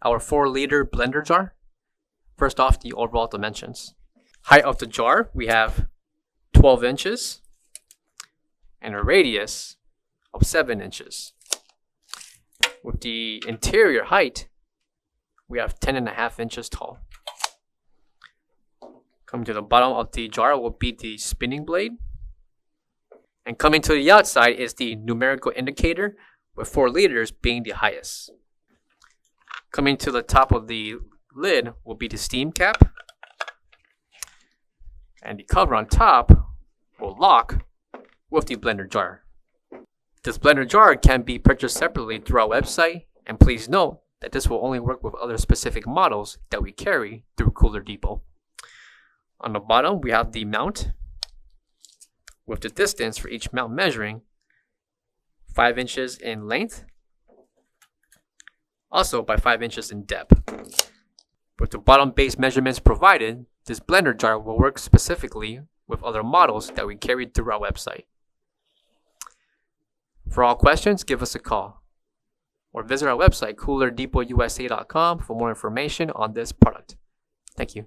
our 4-liter blender jar. First off, the overall dimensions. Height of the jar, we have 12 inches and a radius of 7 inches. With the interior height, we have 10.5 inches tall. Coming to the bottom of the jar will be the spinning blade. And coming to the outside is the numerical indicator, with 4 liters being the highest. Coming to the top of the lid will be the steam cap. And the cover on top will lock with the blender jar. This blender jar can be purchased separately through our website, and please note that this will only work with other specific models that we carry through Cooler Depot. On the bottom, we have the mount, with the distance for each mount measuring 5 inches in length, also by 5 inches in depth. With the bottom base measurements provided, this blender jar will work specifically with other models that we carry through our website. For all questions, give us a call or visit our website, coolerdepotUSA.com, for more information on this product. Thank you.